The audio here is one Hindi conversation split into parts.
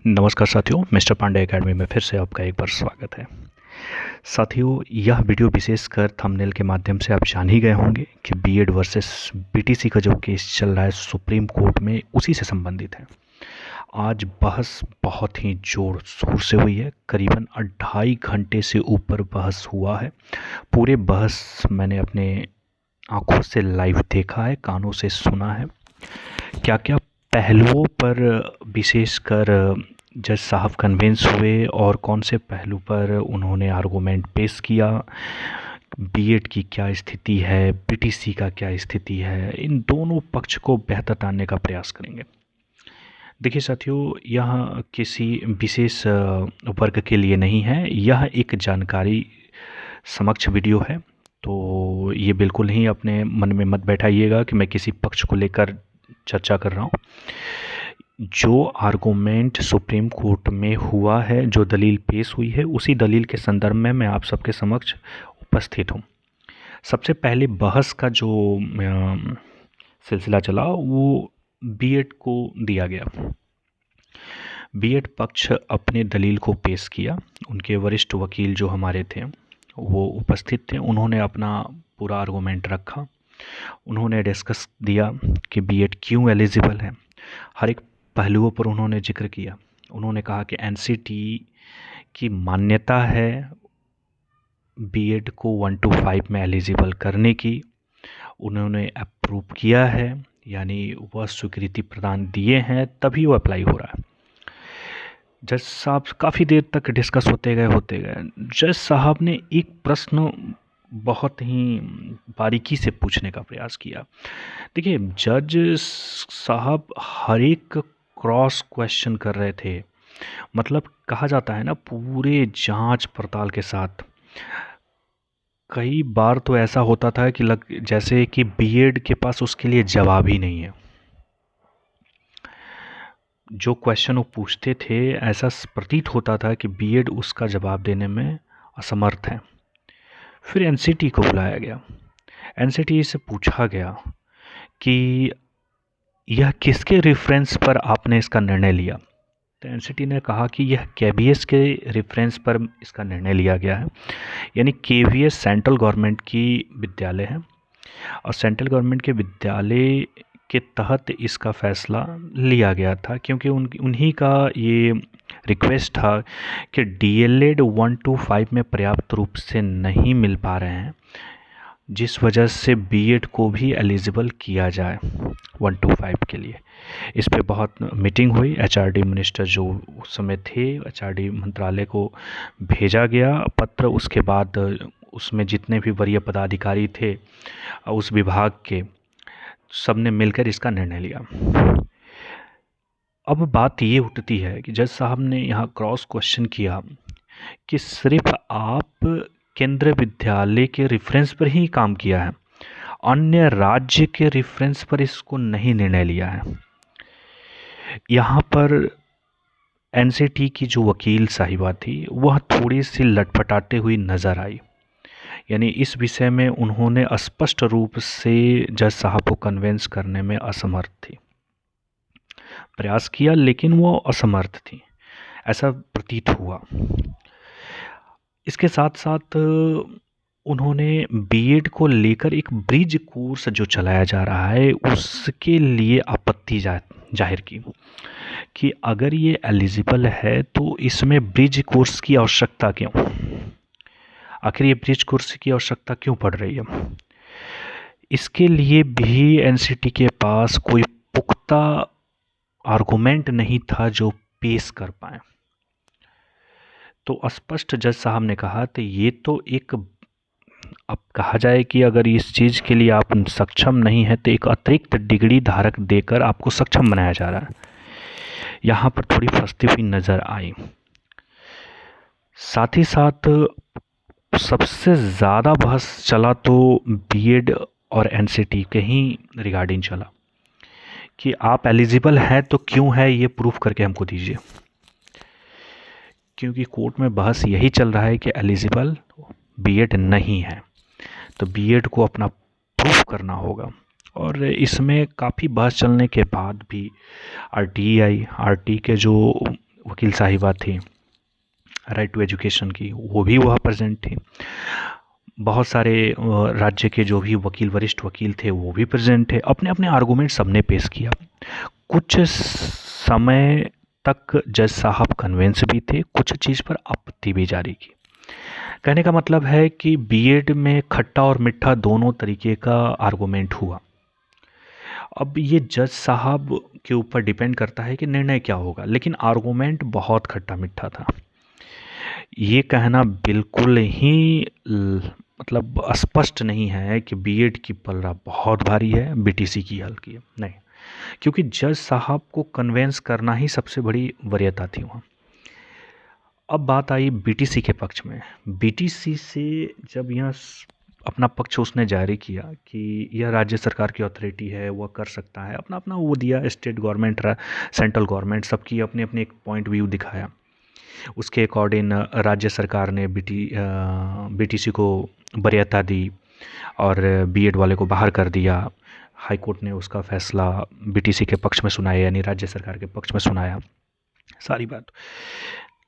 नमस्कार साथियों, मिस्टर पांडे एकेडमी में फिर से आपका एक बार स्वागत है। साथियों, यह वीडियो विशेषकर थंबनेल के माध्यम से आप जान ही गए होंगे कि बीएड वर्सेस बीटीसी का जो केस चल रहा है सुप्रीम कोर्ट में, उसी से संबंधित है। आज बहस बहुत ही जोर शोर से हुई है। करीबन 2.5 घंटे से ऊपर बहस हुआ है। पूरे बहस मैंने अपने आंखों से लाइव देखा है, कानों से सुना है। क्या क्या पहलुओं पर विशेषकर जज साहब कन्विंस हुए और कौन से पहलू पर उन्होंने आर्गूमेंट पेश किया, बीएड की क्या स्थिति है, बीटीसी का क्या स्थिति है, इन दोनों पक्ष को बेहतर जानने का प्रयास करेंगे। देखिए साथियों, यह किसी विशेष वर्ग के लिए नहीं है, यह एक जानकारी समक्ष वीडियो है। तो ये बिल्कुल ही अपने मन में मत बैठाइएगा कि मैं किसी पक्ष को लेकर चर्चा कर रहा हूँ। जो आर्गूमेंट सुप्रीम कोर्ट में हुआ है, जो दलील पेश हुई है, उसी दलील के संदर्भ में मैं आप सबके समक्ष उपस्थित हूँ। सबसे पहले बहस का जो सिलसिला चला वो बीएड को दिया गया। बीएड पक्ष अपने दलील को पेश किया। उनके वरिष्ठ वकील जो हमारे थे वो उपस्थित थे। उन्होंने अपना पूरा आर्गूमेंट रखा। उन्होंने डिस्कस दिया कि बीएड क्यों एलिजिबल है। हर एक पहलुओं पर उन्होंने जिक्र किया। उन्होंने कहा कि एनसीटी की मान्यता है बीएड को 1 to 5 में एलिजिबल करने की। उन्होंने अप्रूव किया है, यानी वह स्वीकृति प्रदान दिए हैं, तभी वो अप्लाई हो रहा है। जज साहब काफ़ी देर तक डिस्कस होते गए। जज साहब ने एक प्रश्न बहुत ही बारीकी से पूछने का प्रयास किया। देखिए, जज साहब हर एक क्रॉस क्वेश्चन कर रहे थे। मतलब कहा जाता है ना, पूरे जांच पड़ताल के साथ। कई बार तो ऐसा होता था कि जैसे कि बीएड के पास उसके लिए जवाब ही नहीं है। जो क्वेश्चन वो पूछते थे, ऐसा प्रतीत होता था कि बीएड उसका जवाब देने में असमर्थ है। फिर एनसीटी को बुलाया गया। एनसीटी से पूछा गया कि यह किसके रेफरेंस पर आपने इसका निर्णय लिया। तो एनसीटी ने कहा कि यह केवीएस के रेफरेंस पर इसका निर्णय लिया गया है। यानी केवीएस सेंट्रल गवर्नमेंट की विद्यालय है और सेंट्रल गवर्नमेंट के विद्यालय के तहत इसका फैसला लिया गया था, क्योंकि उन्हीं का ये रिक्वेस्ट था कि डीएलएड 1 to 5 में पर्याप्त रूप से नहीं मिल पा रहे हैं, जिस वजह से बीएड को भी एलिजिबल किया जाए 1 to 5 के लिए। इस पे बहुत मीटिंग हुई। एचआरडी मिनिस्टर जो उस समय थे, एचआरडी मंत्रालय को भेजा गया पत्र। उसके बाद उसमें जितने भी वरीय पदाधिकारी थे उस विभाग के, सब ने मिलकर इसका निर्णय लिया। अब बात ये उठती है कि जज साहब ने यहाँ क्रॉस क्वेश्चन किया कि सिर्फ आप केंद्रीय विद्यालय के रेफरेंस पर ही काम किया है, अन्य राज्य के रेफरेंस पर इसको नहीं निर्णय लिया है। यहाँ पर एनसीटी की जो वकील साहिबा थी वह थोड़ी सी लटपटाते हुई नज़र आई। यानी इस विषय में उन्होंने स्पष्ट रूप से जज साहब को कन्विंस करने में असमर्थ थी। प्रयास किया लेकिन वो असमर्थ थी, ऐसा प्रतीत हुआ। इसके साथ साथ उन्होंने बीएड को लेकर एक ब्रिज कोर्स जो चलाया जा रहा है उसके लिए आपत्ति जाहिर की कि अगर ये एलिजिबल है तो इसमें ब्रिज कोर्स की आवश्यकता क्यों, आखिर ये ब्रिज कोर्स की आवश्यकता क्यों पड़ रही है। इसके लिए भी एनसीटी के पास कोई पुख्ता आर्गूमेंट नहीं था जो पेश कर पाए। तो स्पष्ट जज साहब ने कहा तो ये तो एक, अब कहा जाए कि अगर इस चीज़ के लिए आप सक्षम नहीं है तो एक अतिरिक्त डिग्री धारक देकर आपको सक्षम बनाया जा रहा है। यहाँ पर थोड़ी फंसती हुई नज़र आई। साथ ही साथ सबसे ज़्यादा बहस चला तो बीएड और एनसीटी के ही रिगार्डिंग चला कि आप एलिजिबल हैं तो क्यों है ये प्रूफ करके हमको दीजिए। क्योंकि कोर्ट में बहस यही चल रहा है कि एलिजिबल बीएड नहीं है, तो बीएड को अपना प्रूफ करना होगा। और इसमें काफ़ी बहस चलने के बाद भी आरटी के जो वकील साहिबा थी राइट टू एजुकेशन की, वो भी वहाँ प्रेजेंट थी। बहुत सारे राज्य के जो भी वकील, वरिष्ठ वकील थे, वो भी प्रेजेंट थे। अपने अपने आर्गूमेंट सबने पेश किया। कुछ समय तक जज साहब कन्विंस भी थे, कुछ चीज़ पर आपत्ति भी जारी की। कहने का मतलब है कि बीएड में खट्टा और मीठा दोनों तरीके का आर्गूमेंट हुआ। अब ये जज साहब के ऊपर डिपेंड करता है कि निर्णय क्या होगा, लेकिन आर्गूमेंट बहुत खट्टा मीठा था। ये कहना बिल्कुल ही मतलब स्पष्ट नहीं है कि बीएड की पलड़ा बहुत भारी है, बीटीसी की हल्की है, नहीं। क्योंकि जज साहब को कन्वेंस करना ही सबसे बड़ी वरीयता थी वहाँ। अब बात आई बीटीसी के पक्ष में। बीटीसी से जब यह अपना पक्ष उसने जारी किया कि यह राज्य सरकार की अथॉरिटी है, वह कर सकता है, अपना अपना वो दिया, स्टेट गवर्नमेंट, सेंट्रल गवर्नमेंट, सबकी अपनी अपनी एक पॉइंट व्यू दिखाया। उसके अकॉर्डिंग राज्य सरकार ने बीटीसी को वरीयता दी और बीएड वाले को बाहर कर दिया। हाई कोर्ट ने उसका फैसला बीटीसी के पक्ष में सुनाया, यानी राज्य सरकार के पक्ष में सुनाया सारी बात।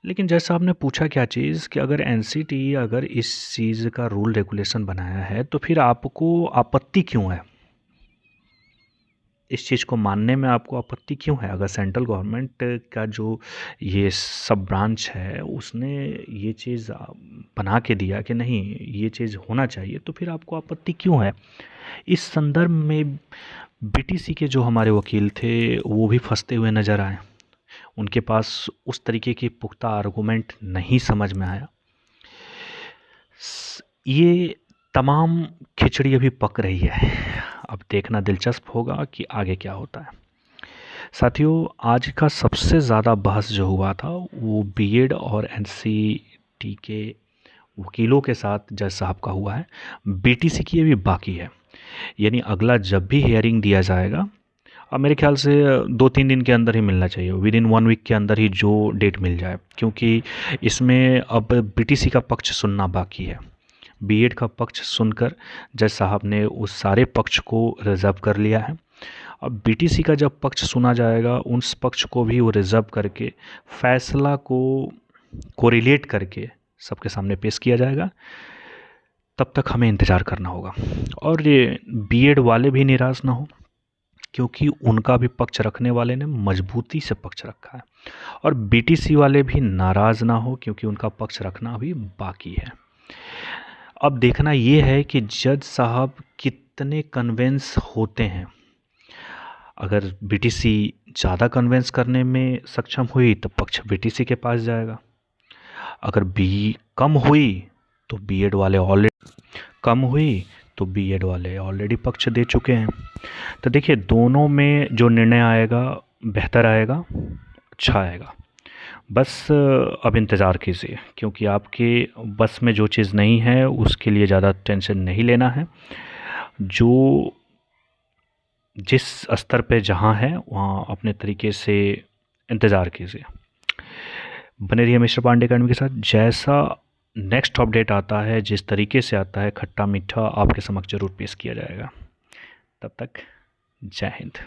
लेकिन जज साहब ने पूछा क्या चीज़ कि अगर एनसीटी अगर इस चीज़ का रूल रेगुलेशन बनाया है तो फिर आपको आपत्ति क्यों है, इस चीज़ को मानने में आपको आपत्ति क्यों है? अगर सेंट्रल गवर्नमेंट का जो ये सब ब्रांच है उसने ये चीज़ बना के दिया कि नहीं ये चीज़ होना चाहिए, तो फिर आपको आपत्ति क्यों है? इस संदर्भ में बीटीसी के जो हमारे वकील थे वो भी फंसते हुए नज़र आए। उनके पास उस तरीके की पुख्ता आर्गूमेंट नहीं समझ में आया। ये तमाम खिचड़ी अभी पक रही है, अब देखना दिलचस्प होगा कि आगे क्या होता है। साथियों, आज का सबसे ज़्यादा बहस जो हुआ था वो बीएड और एनसीटी के वकीलों के साथ जज साहब का हुआ है। बीटीसी की अभी बाकी है, यानी अगला जब भी हियरिंग दिया जाएगा, अब मेरे ख्याल से 2-3 दिन के अंदर ही मिलना चाहिए, विद इन 1 वीक के अंदर ही जो डेट मिल जाए, क्योंकि इसमें अब बीटीसी का पक्ष सुनना बाकी है। बीएड का पक्ष सुनकर जज साहब ने उस सारे पक्ष को रिजर्व कर लिया है। अब बीटीसी का जब पक्ष सुना जाएगा, उस पक्ष को भी वो रिजर्व करके फैसला को कोरिलेट करके सबके सामने पेश किया जाएगा। तब तक हमें इंतज़ार करना होगा। और ये बीएड वाले भी निराश ना हो, क्योंकि उनका भी पक्ष रखने वाले ने मजबूती से पक्ष रखा है, और बीटीसी वाले भी नाराज़ ना हो, क्योंकि उनका पक्ष रखना अभी बाकी है। अब देखना ये है कि जज साहब कितने कन्विंस होते हैं। अगर बीटीसी ज़्यादा कन्विंस करने में सक्षम हुई तो पक्ष बीटीसी के पास जाएगा। अगर कम हुई तो बीएड वाले ऑलरेडी पक्ष दे चुके हैं। तो देखिए, दोनों में जो निर्णय आएगा बेहतर आएगा, अच्छा आएगा। बस अब इंतज़ार कीजिए, क्योंकि आपके बस में जो चीज़ नहीं है उसके लिए ज़्यादा टेंशन नहीं लेना है। जो जिस स्तर पे जहाँ है वहाँ अपने तरीके से इंतज़ार कीजिए। बने रहिए मिस्टर पांडे अकेडमी के साथ। जैसा नेक्स्ट अपडेट आता है, जिस तरीके से आता है, खट्टा मीठा आपके समक्ष ज़रूर पेश किया जाएगा। तब तक जय हिंद।